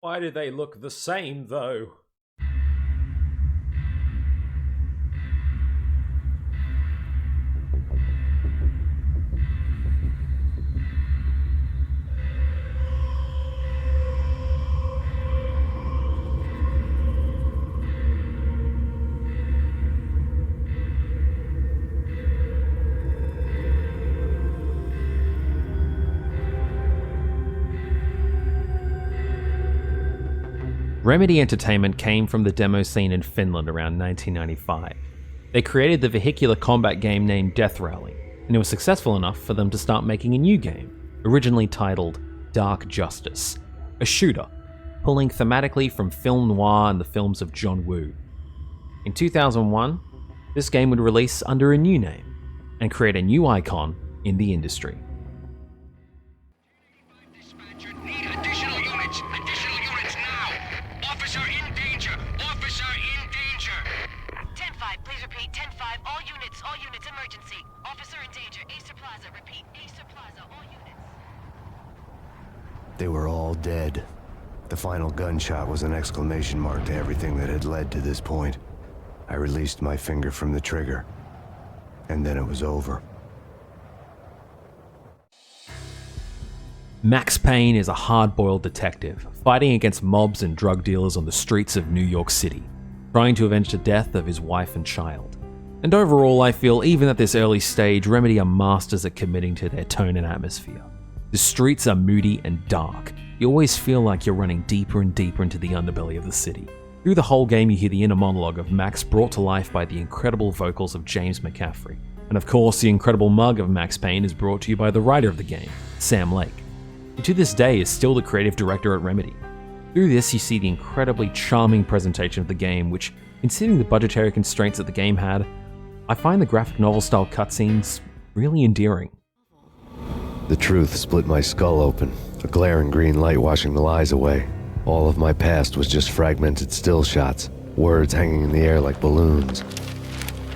Why do they look the same, though? Remedy Entertainment came from the demo scene in Finland around 1995. They created the vehicular combat game named Death Rally, and it was successful enough for them to start making a new game, originally titled Dark Justice, a shooter, pulling thematically from film noir and the films of John Woo. In 2001, this game would release under a new name and create a new icon in the industry. Dispatcher, need additional units. Additional units now. Officer in danger. Officer in danger. 10-5, please repeat. 10-5, all units, emergency. Officer in danger, Acer Plaza, repeat. Acer Plaza, all units. They were all dead. The final gunshot was an exclamation mark to everything that had led to this point. I released my finger from the trigger, and then it was over. Max Payne is a hard-boiled detective, fighting against mobs and drug dealers on the streets of New York City, trying to avenge the death of his wife and child. And overall, I feel even at this early stage, Remedy are masters at committing to their tone and atmosphere. The streets are moody and dark. You always feel like you're running deeper and deeper into the underbelly of the city. Through the whole game, you hear the inner monologue of Max brought to life by the incredible vocals of James McCaffrey. And of course, the incredible mug of Max Payne is brought to you by the writer of the game, Sam Lake, who to this day is still the creative director at Remedy. Through this, you see the incredibly charming presentation of the game, which, considering the budgetary constraints that the game had, I find the graphic novel style cutscenes really endearing. The truth split my skull open, a glaring green light washing the lies away. All of my past was just fragmented still shots, words hanging in the air like balloons.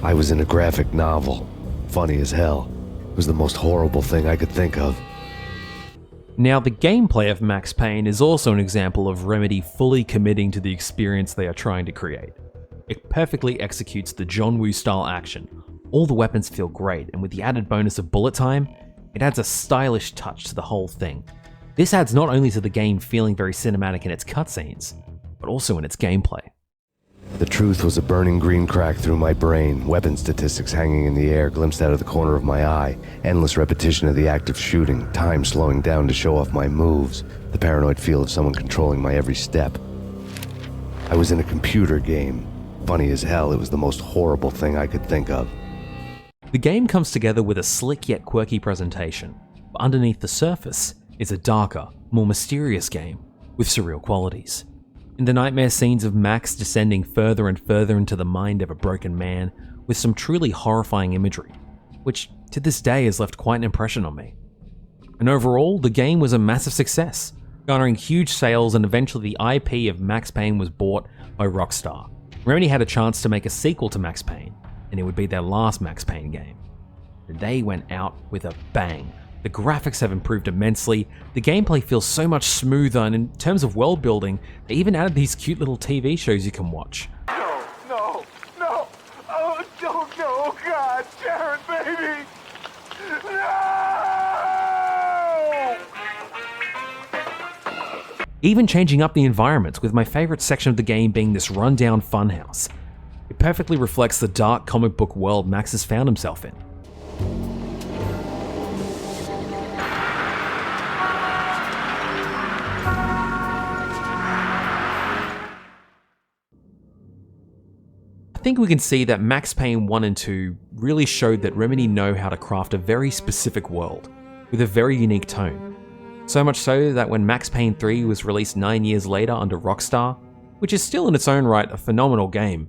I was in a graphic novel, funny as hell. It was the most horrible thing I could think of. Now, the gameplay of Max Payne is also an example of Remedy fully committing to the experience they are trying to create. It perfectly executes the John Woo style action. All the weapons feel great, and with the added bonus of bullet time, it adds a stylish touch to the whole thing. This adds not only to the game feeling very cinematic in its cutscenes, but also in its gameplay. The truth was a burning green crack through my brain, weapon statistics hanging in the air glimpsed out of the corner of my eye, endless repetition of the act of shooting, time slowing down to show off my moves, the paranoid feel of someone controlling my every step. I was in a computer game. Funny as hell, it was the most horrible thing I could think of. The game comes together with a slick yet quirky presentation, but underneath the surface is a darker, more mysterious game with surreal qualities. In the nightmare scenes of Max descending further and further into the mind of a broken man with some truly horrifying imagery, which to this day has left quite an impression on me. And overall, the game was a massive success, garnering huge sales, and eventually the IP of Max Payne was bought by Rockstar. Remedy had a chance to make a sequel to Max Payne, and it would be their last Max Payne game. And they went out with a bang. The graphics have improved immensely, the gameplay feels so much smoother, and in terms of world building, they even added these cute little TV shows you can watch. No! Oh, don't, no, God, Sharon, baby! No! Even changing up the environments, with my favorite section of the game being this rundown funhouse. It perfectly reflects the dark comic book world Max has found himself in. I think we can see that Max Payne 1 and 2 really showed that Remedy know how to craft a very specific world, with a very unique tone. So much so that when Max Payne 3 was released 9 years later under Rockstar, which is still in its own right a phenomenal game,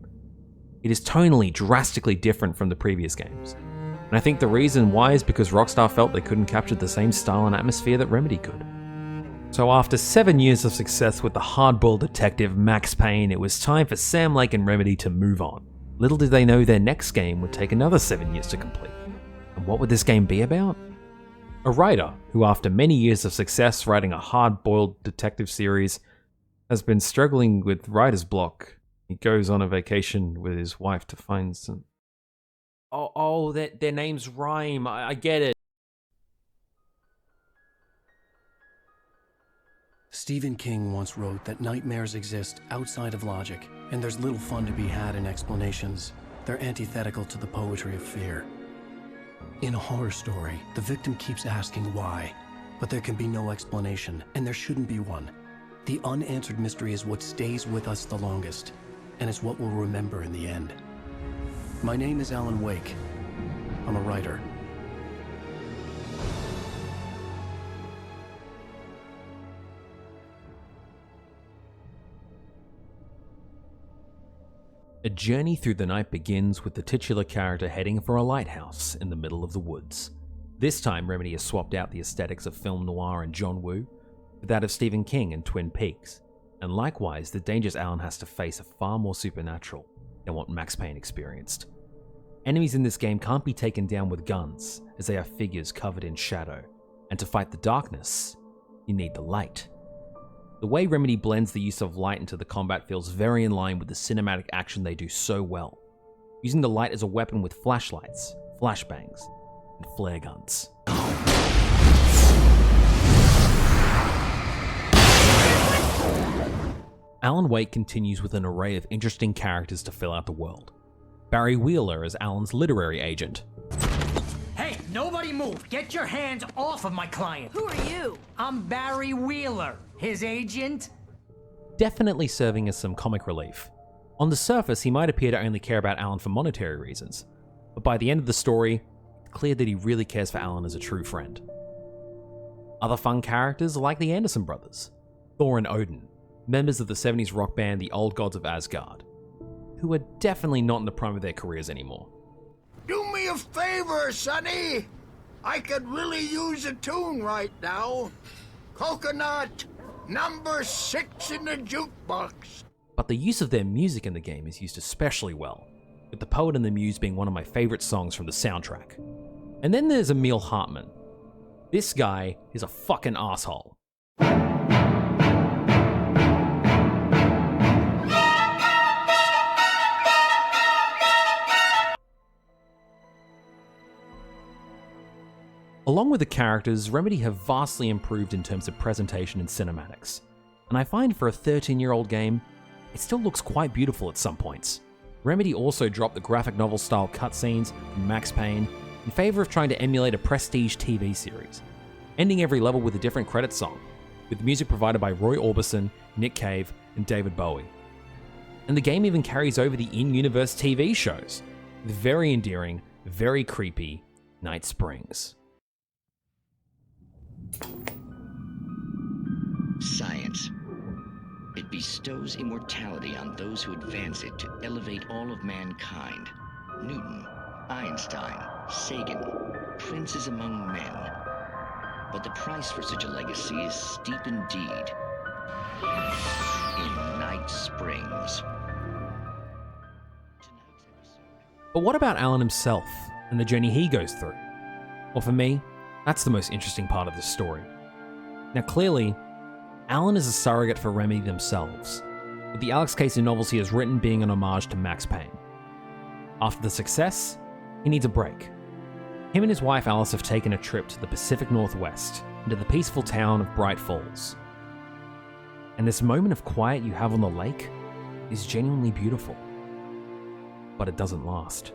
it is tonally drastically different from the previous games. And I think the reason why is because Rockstar felt they couldn't capture the same style and atmosphere that Remedy could. So after 7 years of success with the hardboiled detective Max Payne, it was time for Sam Lake and Remedy to move on. Little did they know their next game would take another 7 years to complete. And what would this game be about? A writer who, after many years of success writing a hard-boiled detective series, has been struggling with writer's block. He goes on a vacation with his wife to find some... Oh, their names rhyme. I get it. Stephen King once wrote that nightmares exist outside of logic, and there's little fun to be had in explanations. They're antithetical to the poetry of fear. In a horror story, the victim keeps asking why, but there can be no explanation, and there shouldn't be one. The unanswered mystery is what stays with us the longest, and it's what we'll remember in the end. My name is Alan Wake. I'm a writer. A journey through the night begins with the titular character heading for a lighthouse in the middle of the woods. This time, Remedy has swapped out the aesthetics of film noir and John Woo with that of Stephen King and Twin Peaks, and likewise, the dangers Alan has to face are far more supernatural than what Max Payne experienced. Enemies in this game can't be taken down with guns, as they are figures covered in shadow, and to fight the darkness, you need the light. The way Remedy blends the use of light into the combat feels very in line with the cinematic action they do so well, using the light as a weapon with flashlights, flashbangs, and flare guns. Alan Wake continues with an array of interesting characters to fill out the world. Barry Wheeler as Alan's literary agent. Hey, nobody move! Get your hands off of my client! Who are you? I'm Barry Wheeler, his agent. Definitely serving as some comic relief. On the surface, he might appear to only care about Alan for monetary reasons, but by the end of the story, it's clear that he really cares for Alan as a true friend. Other fun characters are like the Anderson brothers, Thor and Odin, members of the 70s rock band The Old Gods of Asgard, who are definitely not in the prime of their careers anymore. Do me a favor, Sonny. I could really use a tune right now. Coconut, number 6 in the jukebox. But the use of their music in the game is used especially well, with The Poet and the Muse being one of my favorite songs from the soundtrack. And then there's Emil Hartman. This guy is a fucking asshole. Along with the characters, Remedy have vastly improved in terms of presentation and cinematics, and I find for a 13-year-old game, it still looks quite beautiful at some points. Remedy also dropped the graphic novel style cutscenes from Max Payne in favor of trying to emulate a prestige TV series, ending every level with a different credit song, with music provided by Roy Orbison, Nick Cave, and David Bowie. And the game even carries over the in-universe TV shows, with very endearing, very creepy Night Springs. Science. It bestows immortality on those who advance it to elevate all of mankind. Newton, Einstein, Sagan, princes among men. But the price for such a legacy is steep indeed. In Night Springs. But what about Alan himself and the journey he goes through? Well, for me, that's the most interesting part of this story. Now clearly, Alan is a surrogate for Remedy themselves, with the Alex Casey novels he has written being an homage to Max Payne. After the success, he needs a break. Him and his wife Alice have taken a trip to the Pacific Northwest, into the peaceful town of Bright Falls. And this moment of quiet you have on the lake is genuinely beautiful. But it doesn't last.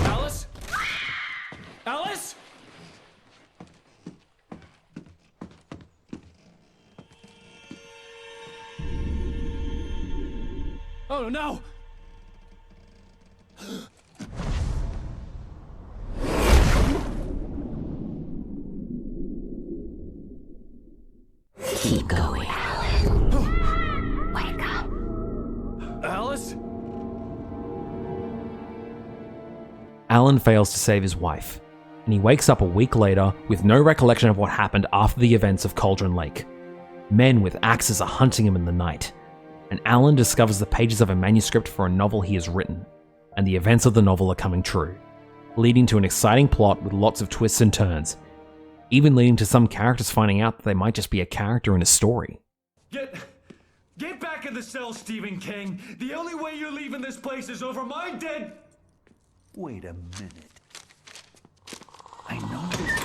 Alice? Alice? Oh no! Keep going, Alan. Wake up. Alice? Alan fails to save his wife, and he wakes up a week later with no recollection of what happened after the events of Cauldron Lake. Men with axes are hunting him in the night, and Alan discovers the pages of a manuscript for a novel he has written. and the events of the novel are coming true, leading to an exciting plot with lots of twists and turns, even leading to some characters finding out that they might just be a character in a story. Get back in the cell, Stephen King. The only way you're leaving this place is over my dead... Wait a minute. I know this.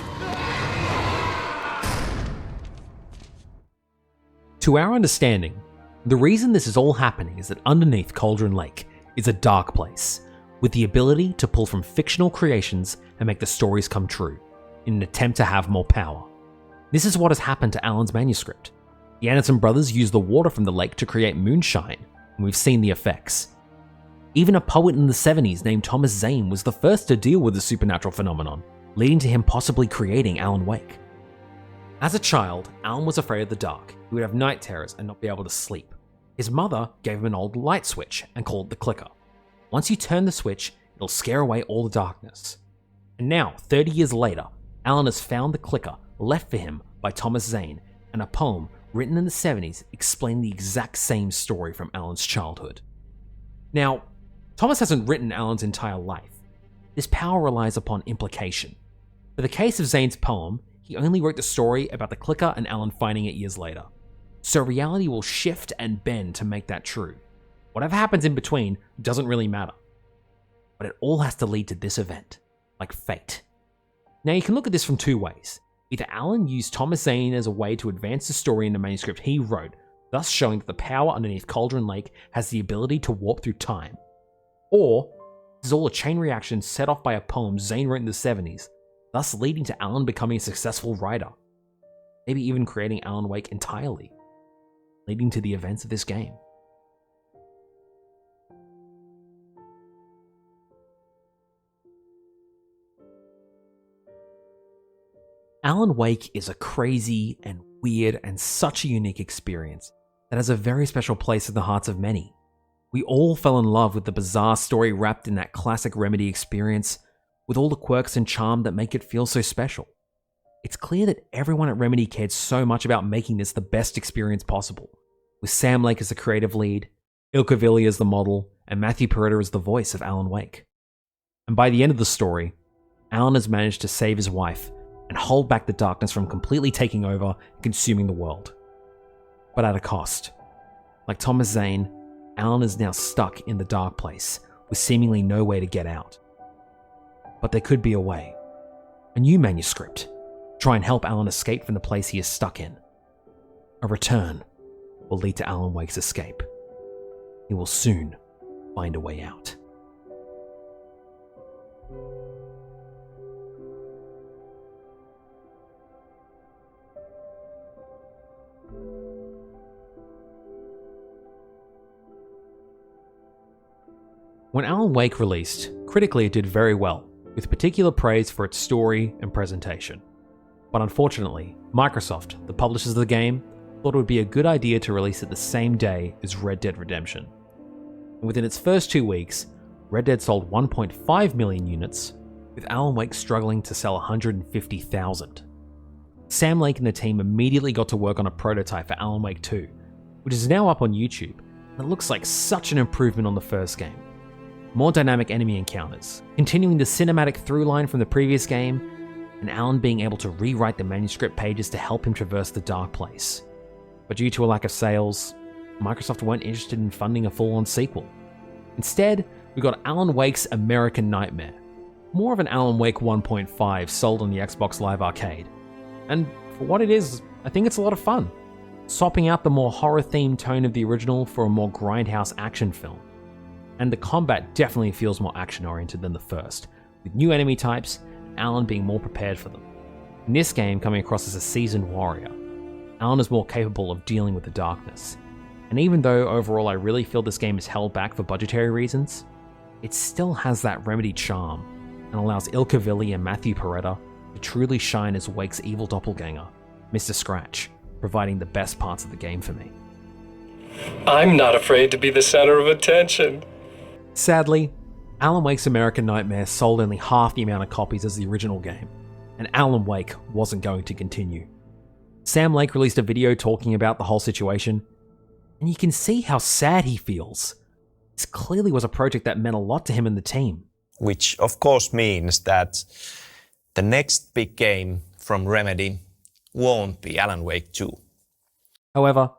To our understanding, the reason this is all happening is that underneath Cauldron Lake is a dark place, with the ability to pull from fictional creations and make the stories come true, in an attempt to have more power. This is what has happened to Alan's manuscript. The Anderson brothers used the water from the lake to create moonshine, and we've seen the effects. Even a poet in the 70s named Thomas Zane was the first to deal with the supernatural phenomenon, leading to him possibly creating Alan Wake. As a child, Alan was afraid of the dark. He would have night terrors and not be able to sleep. His mother gave him an old light switch and called it the clicker. Once you turn the switch, it'll scare away all the darkness. And now, 30 years later, Alan has found the clicker left for him by Thomas Zane and a poem written in the 70s explaining the exact same story from Alan's childhood. Now, Thomas hasn't written Alan's entire life. This power relies upon implication. For the case of Zane's poem, he only wrote the story about the clicker and Alan finding it years later. So reality will shift and bend to make that true. Whatever happens in between doesn't really matter. But it all has to lead to this event, like fate. Now you can look at this from two ways. Either Alan used Thomas Zane as a way to advance the story in the manuscript he wrote, thus showing that the power underneath Cauldron Lake has the ability to warp through time. Or, this is all a chain reaction set off by a poem Zane wrote in the 70s, thus leading to Alan becoming a successful writer. Maybe even creating Alan Wake entirely, leading to the events of this game. Alan Wake is a crazy and weird and such a unique experience that has a very special place in the hearts of many. We all fell in love with the bizarre story wrapped in that classic Remedy experience, with all the quirks and charm that make it feel so special. It's clear that everyone at Remedy cared so much about making this the best experience possible, with Sam Lake as the creative lead, Ilka Villi as the model, and Matthew Peretta as the voice of Alan Wake. And by the end of the story, Alan has managed to save his wife and hold back the darkness from completely taking over and consuming the world. But at a cost. Like Thomas Zane, Alan is now stuck in the dark place with seemingly no way to get out. But there could be a way. A new manuscript. Try and help Alan escape from the place he is stuck in. A return will lead to Alan Wake's escape. He will soon find a way out. When Alan Wake released, critically it did very well, with particular praise for its story and presentation. But unfortunately, Microsoft, the publishers of the game, thought it would be a good idea to release it the same day as Red Dead Redemption. And within its first 2 weeks, Red Dead sold 1.5 million units, with Alan Wake struggling to sell 150,000. Sam Lake and the team immediately got to work on a prototype for Alan Wake 2, which is now up on YouTube, and it looks like such an improvement on the first game. More dynamic enemy encounters, continuing the cinematic through line from the previous game, and Alan being able to rewrite the manuscript pages to help him traverse the dark place. But due to a lack of sales, Microsoft weren't interested in funding a full-on sequel. Instead, we got Alan Wake's American Nightmare, more of an Alan Wake 1.5 sold on the Xbox Live Arcade. And for what it is, I think it's a lot of fun, swapping out the more horror-themed tone of the original for a more grindhouse action film. And the combat definitely feels more action-oriented than the first, with new enemy types and Alan being more prepared for them. In this game, coming across as a seasoned warrior, Alan is more capable of dealing with the darkness. And even though overall I really feel this game is held back for budgetary reasons, it still has that Remedy charm and allows Ilka Villi and Matthew Peretta to truly shine as Wake's evil doppelganger, Mr. Scratch, providing the best parts of the game for me. I'm not afraid to be the center of attention. Sadly, Alan Wake's American Nightmare sold only half the amount of copies as the original game, and Alan Wake wasn't going to continue. Sam Lake released a video talking about the whole situation, and you can see how sad he feels. This clearly was a project that meant a lot to him and the team. Which of course means that the next big game from Remedy won't be Alan Wake 2. However,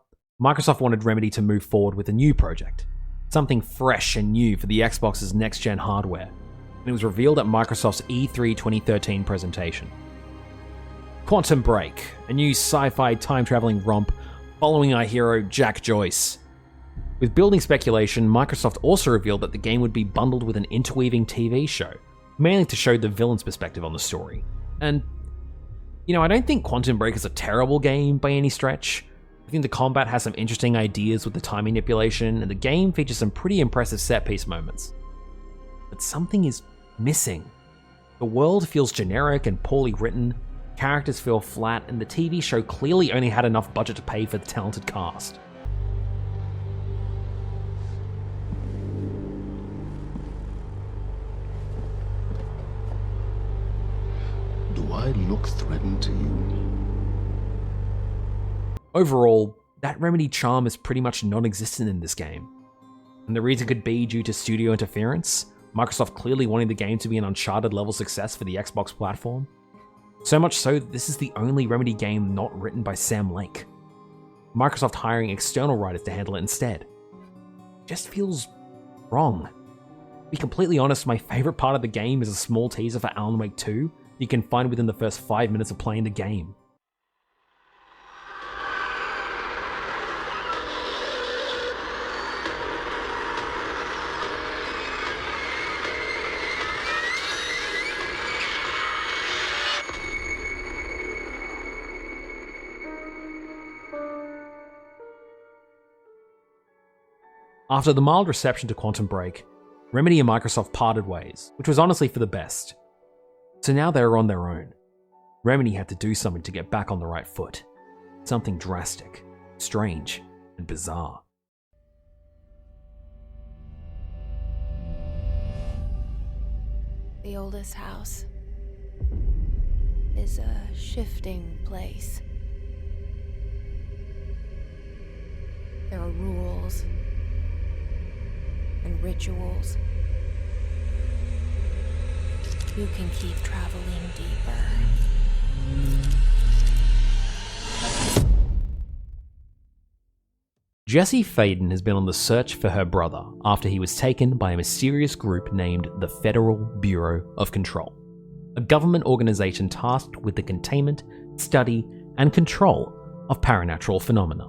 Microsoft wanted Remedy to move forward with a new project, something fresh and new for the Xbox's next-gen hardware, and it was revealed at Microsoft's E3 2013 presentation. Quantum Break, a new sci-fi time-traveling romp following our hero Jack Joyce. With building speculation, Microsoft also revealed that the game would be bundled with an interweaving TV show, mainly to show the villain's perspective on the story. And, I don't think Quantum Break is a terrible game by any stretch. I think the combat has some interesting ideas with the time manipulation, and the game features some pretty impressive set-piece moments. But something is missing. The world feels generic and poorly written, characters feel flat, and the TV show clearly only had enough budget to pay for the talented cast. Do I look threatened to you? Overall, that Remedy charm is pretty much non-existent in this game. And the reason could be due to studio interference, Microsoft clearly wanting the game to be an Uncharted level success for the Xbox platform. So much so that this is the only Remedy game not written by Sam Lake. Microsoft hiring external writers to handle it instead. It just feels wrong. To be completely honest, my favorite part of the game is a small teaser for Alan Wake 2 you can find within the first 5 minutes of playing the game. After the mild reception to Quantum Break, Remedy and Microsoft parted ways, which was honestly for the best. So now they were on their own. Remedy had to do something to get back on the right foot. Something drastic, strange, and bizarre. The oldest house is a shifting place. There are rules and rituals. You can keep traveling deeper. Jesse Faden has been on the search for her brother after he was taken by a mysterious group named the Federal Bureau of Control, a government organization tasked with the containment, study, and control of paranatural phenomena.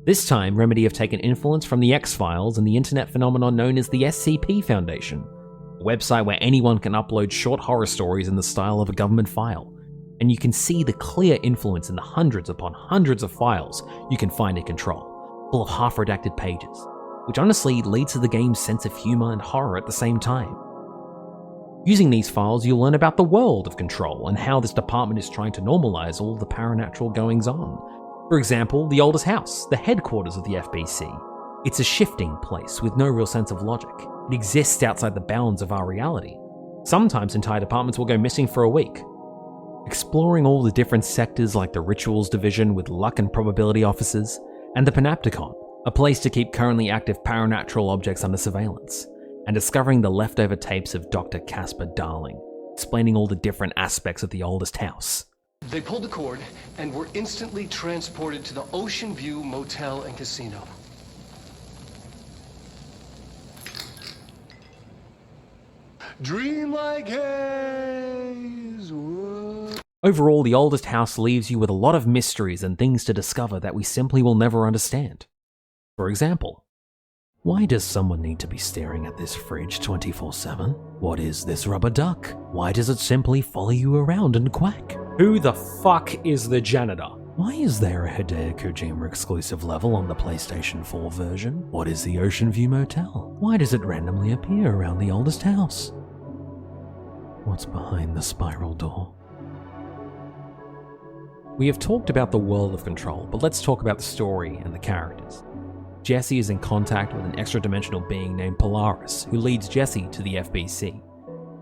This time, Remedy have taken influence from the X-Files and the internet phenomenon known as the SCP Foundation, a website where anyone can upload short horror stories in the style of a government file, and you can see the clear influence in the hundreds upon hundreds of files you can find in Control, full of half-redacted pages, which honestly leads to the game's sense of humor and horror at the same time. Using these files, you'll learn about the world of Control and how this department is trying to normalize all the paranatural goings-on. For example, the oldest house, the headquarters of the FBC. It's a shifting place with no real sense of logic. It exists outside the bounds of our reality. Sometimes entire departments will go missing for a week. Exploring all the different sectors like the Rituals Division with luck and probability officers, and the Panopticon, a place to keep currently active paranatural objects under surveillance, and discovering the leftover tapes of Dr. Casper Darling, explaining all the different aspects of the oldest house. They pulled the cord and were instantly transported to the Ocean View Motel and Casino. Dream like haze. Overall, the oldest house leaves you with a lot of mysteries and things to discover that we simply will never understand. For example, why does someone need to be staring at this fridge 24/7? What is this rubber duck? Why does it simply follow you around and quack? Who the fuck is the janitor? Why is there a Hideo Kojima exclusive level on the PlayStation 4 version? What is the Ocean View Motel? Why does it randomly appear around the oldest house? What's behind the spiral door? We have talked about the world of Control, but let's talk about the story and the characters. Jesse is in contact with an extra-dimensional being named Polaris, who leads Jesse to the FBC.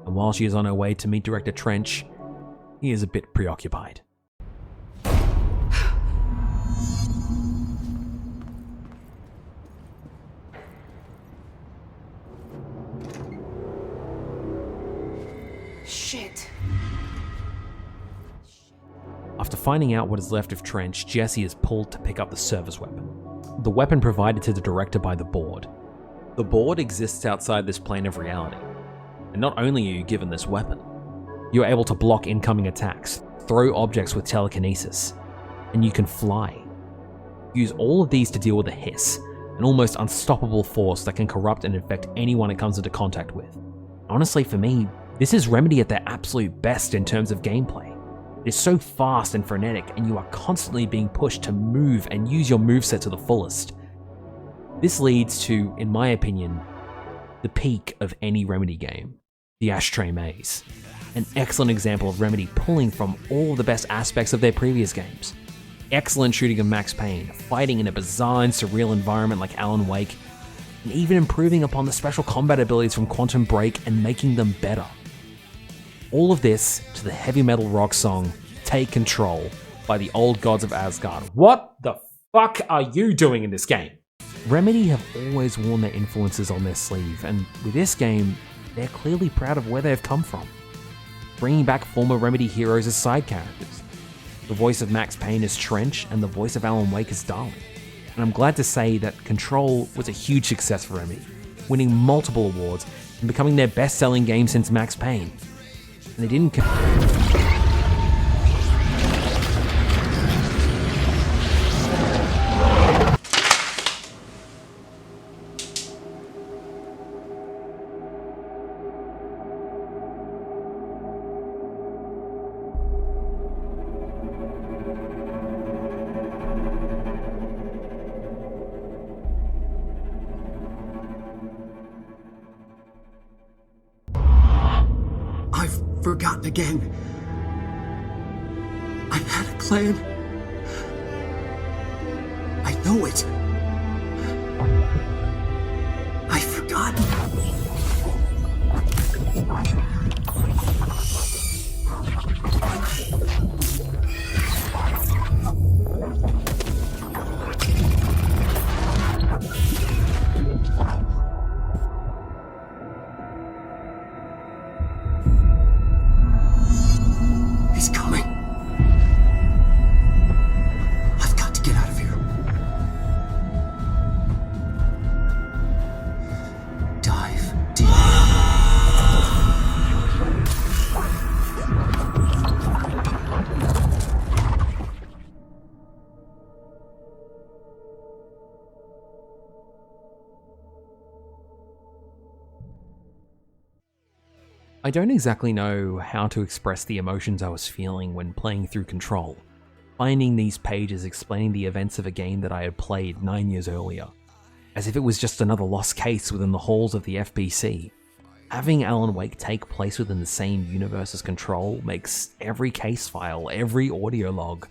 And while she is on her way to meet Director Trench, he is a bit preoccupied. After finding out what is left of Trench, Jesse is pulled to pick up the service weapon. The weapon provided to the director by the board. The board exists outside this plane of reality. And not only are you given this weapon, you're able to block incoming attacks, throw objects with telekinesis, and you can fly. Use all of these to deal with the Hiss, an almost unstoppable force that can corrupt and infect anyone it comes into contact with. Honestly, for me, this is Remedy at their absolute best in terms of gameplay. It is so fast and frenetic, and you are constantly being pushed to move and use your moveset to the fullest. This leads to, in my opinion, the peak of any Remedy game, the Ashtray Maze. An excellent example of Remedy pulling from all of the best aspects of their previous games. Excellent shooting of Max Payne, fighting in a bizarre and surreal environment like Alan Wake, and even improving upon the special combat abilities from Quantum Break and making them better. All of this to the heavy metal rock song Take Control by the Old Gods of Asgard. What the fuck are you doing in this game? Remedy have always worn their influences on their sleeve, and with this game, they're clearly proud of where they've come from. Bringing back former Remedy heroes as side characters. The voice of Max Payne is Trench, and the voice of Alan Wake is Darling. And I'm glad to say that Control was a huge success for Remedy, winning multiple awards and becoming their best-selling game since Max Payne. And they didn't. Forgotten again. I had a plan. I know it. I've forgotten. I don't exactly know how to express the emotions I was feeling when playing through Control, finding these pages explaining the events of a game that I had played 9 years earlier, as if it was just another lost case within the halls of the FBC. Having Alan Wake take place within the same universe as Control makes every case file, every audio log,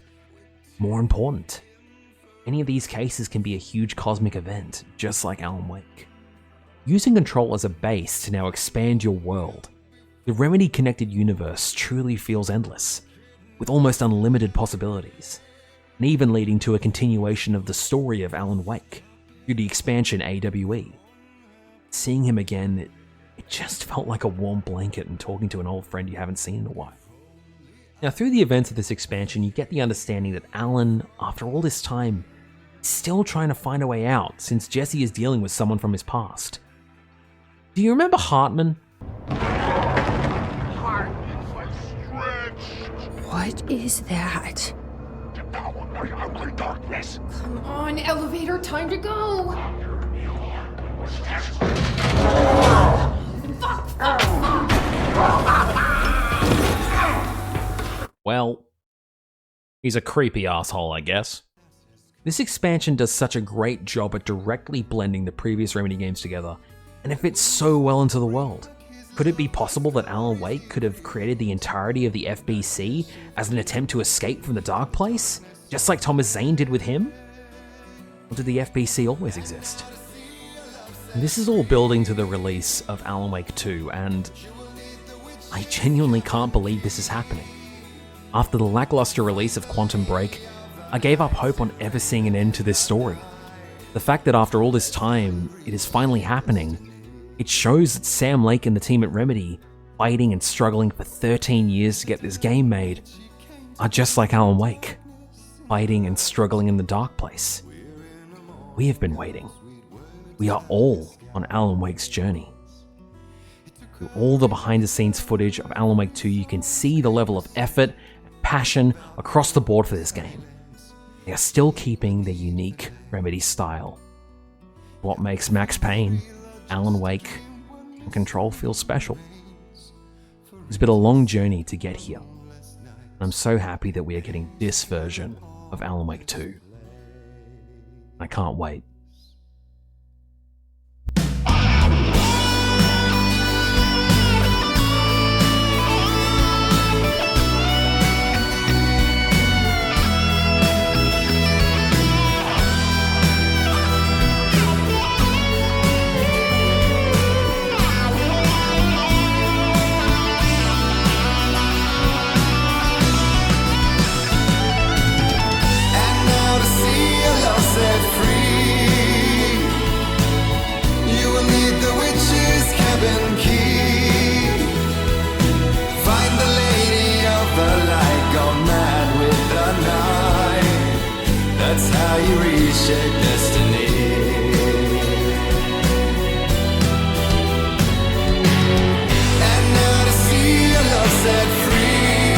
more important. Any of these cases can be a huge cosmic event, just like Alan Wake. Using Control as a base to now expand your world, the Remedy-connected universe truly feels endless, with almost unlimited possibilities, and even leading to a continuation of the story of Alan Wake through the expansion AWE. Seeing him again, it just felt like a warm blanket and talking to an old friend you haven't seen in a while. Now, through the events of this expansion, you get the understanding that Alan, after all this time, is still trying to find a way out since Jesse is dealing with someone from his past. Do you remember Hartman? What is that? Devour my ugly darkness. Come on, elevator, time to go. Well, he's a creepy asshole, I guess. This expansion does such a great job at directly blending the previous Remedy games together, and it fits so well into the world. Could it be possible that Alan Wake could have created the entirety of the FBC as an attempt to escape from the Dark Place, just like Thomas Zane did with him? Or did the FBC always exist? And this is all building to the release of Alan Wake 2, and I genuinely can't believe this is happening. After the lackluster release of Quantum Break, I gave up hope on ever seeing an end to this story. The fact that after all this time, it is finally happening, it shows that Sam Lake and the team at Remedy, fighting and struggling for 13 years to get this game made, are just like Alan Wake, fighting and struggling in the dark place. We have been waiting. We are all on Alan Wake's journey. Through all the behind-the-scenes footage of Alan Wake 2, you can see the level of effort and passion across the board for this game. They are still keeping their unique Remedy style. What makes Max Payne, Alan Wake, and Control feel special. It's been a long journey to get here. I'm so happy that we are getting this version of Alan Wake 2. I can't wait. That's how you reshape destiny. And now to see your love set free,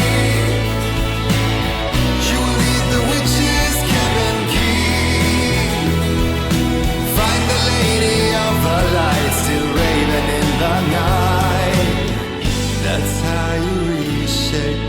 you will lead the witch's cabin key. Find the lady of the light still raving in the night. That's how you reshape